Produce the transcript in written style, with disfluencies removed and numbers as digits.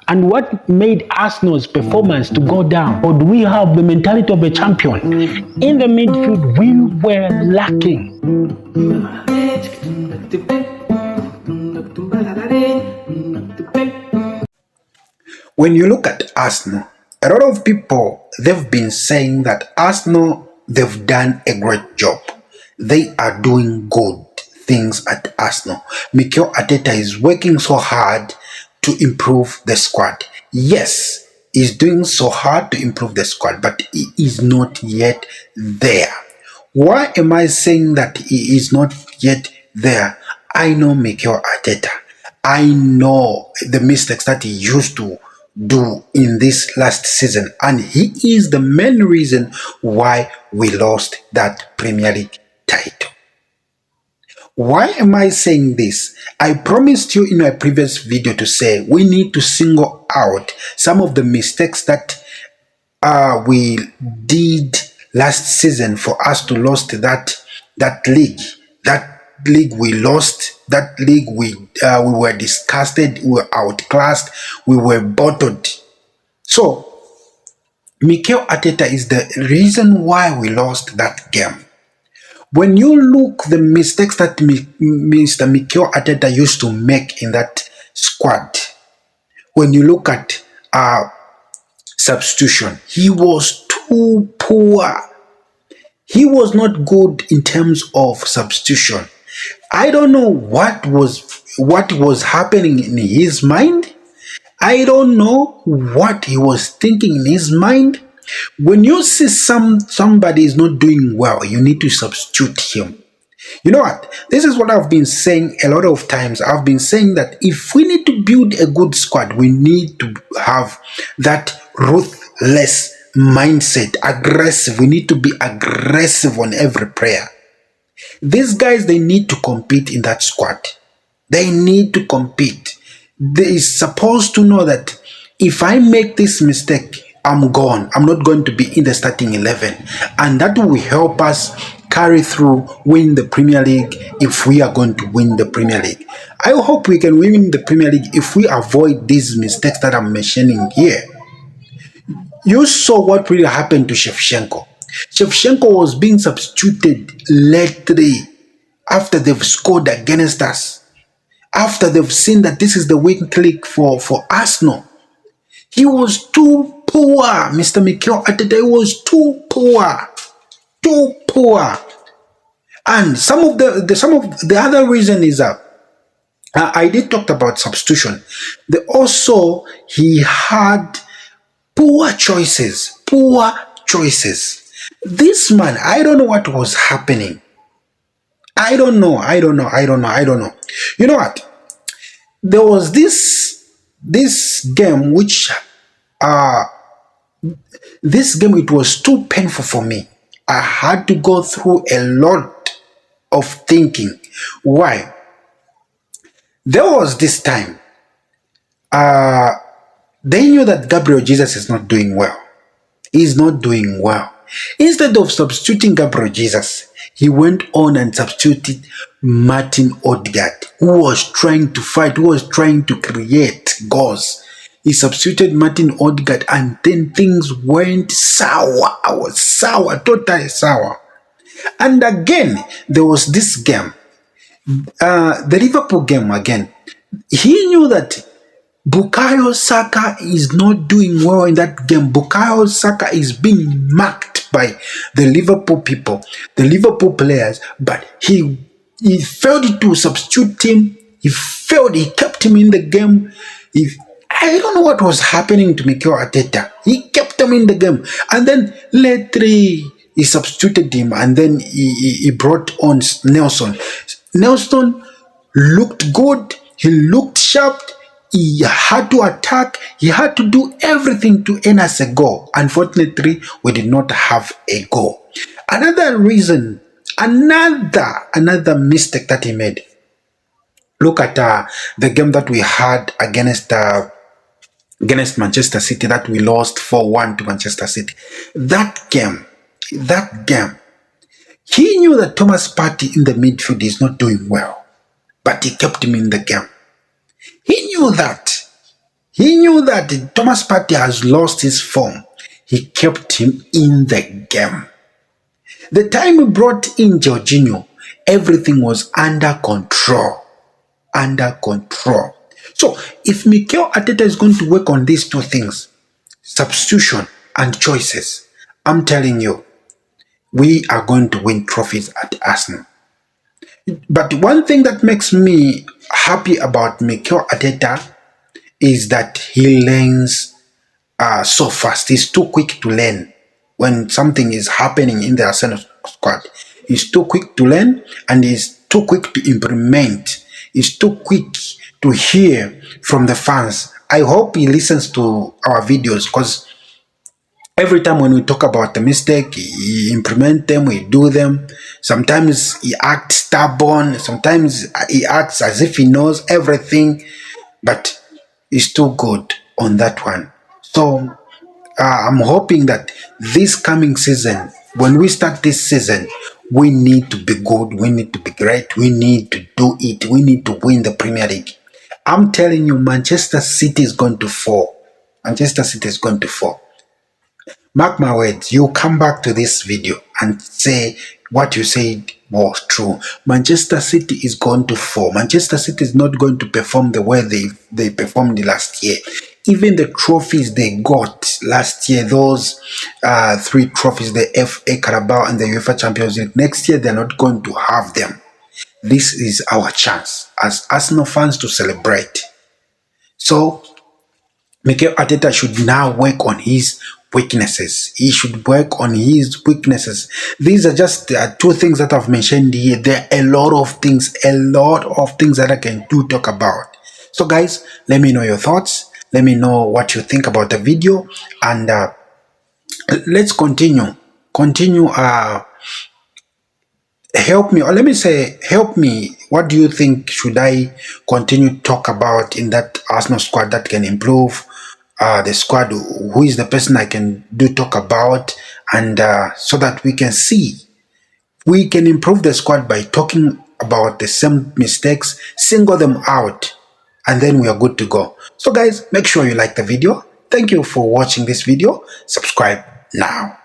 And what made Arsenal's performance to go down? Or do we have the mentality of a champion? In the midfield, we were lacking. When you look at Arsenal, a lot of people, they've been saying that Arsenal, they've done a great job. They are doing good things at Arsenal. Mikel Arteta is working so hard to improve the squad. Yes, he's doing so hard to improve the squad, but he is not yet there. Why am I saying that he is not yet there? I know Mikel Arteta. I know the mistakes that he used to do in this last season, and he is the main reason why we lost that Premier League title. Why am I saying this? I promised you in my previous video to say we need to single out some of the mistakes that we did last season for us to lose that league. That league we lost. That league we were disgusted, we were outclassed, we were bottled. So Mikel Arteta is the reason why we lost that game. When you look the mistakes that Mr. Mikel Arteta used to make in that squad, when you look at substitution, he was too poor. He was not good in terms of substitution. I don't know what was happening in his mind. I don't know what he was thinking in his mind. When you see somebody is not doing well, you need to substitute him. You know what? This is what I've been saying a lot of times. I've been saying that if we need to build a good squad, we need to have that ruthless mindset, aggressive. We need to be aggressive on every player. These guys, they need to compete in that squad. They need to compete. They are supposed to know that if I make this mistake, I'm gone. I'm not going to be in the starting 11. And that will help us carry through, win the Premier League if we are going to win the Premier League. I hope we can win the Premier League if we avoid these mistakes that I'm mentioning here. You saw what really happened to Shevchenko. Shevchenko was being substituted lately after they've scored against us. After they've seen that this is the weak link for Arsenal. He was too poor, Mr. Mikel Arteta. He was too poor. Too poor. And some of the other reason is that I did talk about substitution. He had poor choices. Poor choices. This man, I don't know what was happening. I don't know. You know what? There was this game which it was too painful for me. I had to go through a lot of thinking. Why? There was this time they knew that Gabriel Jesus is not doing well. He's not doing well. Instead of substituting Gabriel Jesus, he went on and substituted Martin Odegaard, who was trying to fight, who was trying to create goals. He substituted Martin Odegaard, and then things went sour. I was sour, totally sour. And again, there was this game, the Liverpool game again. He knew that Bukayo Saka is not doing well in that game. Bukayo Saka is being marked by the Liverpool people, the Liverpool players, but he failed to substitute him. He kept him in the game. I don't know what was happening to Mikel Arteta. He kept him in the game. And then later he substituted him, and then he brought on Nelson. Nelson looked good. He looked sharp. He had to attack. He had to do everything to earn us a goal. Unfortunately, we did not have a goal. Another reason, another mistake that he made. Look at the game that we had against Manchester City, that we lost 4-1 to Manchester City. That game, he knew that Thomas Partey in the midfield is not doing well, but he kept him in the game. He knew that. He knew that Thomas Partey has lost his form. He kept him in the game. The time he brought in Jorginho, everything was under control. Under control. So if Mikel Arteta is going to work on these two things, substitution and choices, I'm telling you, we are going to win trophies at Arsenal. But one thing that makes me happy about Mikel Arteta is that he learns so fast. He's too quick to learn when something is happening in the Arsenal squad. He's too quick to learn and he's too quick to implement. He's too quick to hear from the fans. I hope he listens to our videos, because every time when we talk about the mistake, he implement them, we do them. Sometimes he acts stubborn, sometimes he acts as if he knows everything, but he's too good on that one. So I'm hoping that this coming season, when we start this season, we need to be good, we need to be great, we need to do it, we need to win the Premier League. I'm telling you, Manchester City is going to fall. Manchester City is going to fall. Mark my words, you come back to this video and say what you said was true. Manchester City is going to fall. Manchester City is not going to perform the way they performed last year. Even the trophies they got last year, those 3 trophies, the FA Carabao and the UEFA Champions League, next year they're not going to have them. This is our chance as Arsenal fans to celebrate. So Mikel Arteta should now work on his weaknesses. He should work on his weaknesses. These are just 2 things that I've mentioned here. There are a lot of things that I can talk about. So guys, let me know your thoughts. Let me know what you think about the video, and let's continue. Help me, or let me say, help me. What do you think should I continue to talk about in that Arsenal squad that can improve the squad? Who is the person I can talk about, and so that we can see we can improve the squad by talking about the same mistakes, single them out, and then we are good to go. So guys, make sure you like the video. Thank you for watching this video. Subscribe now.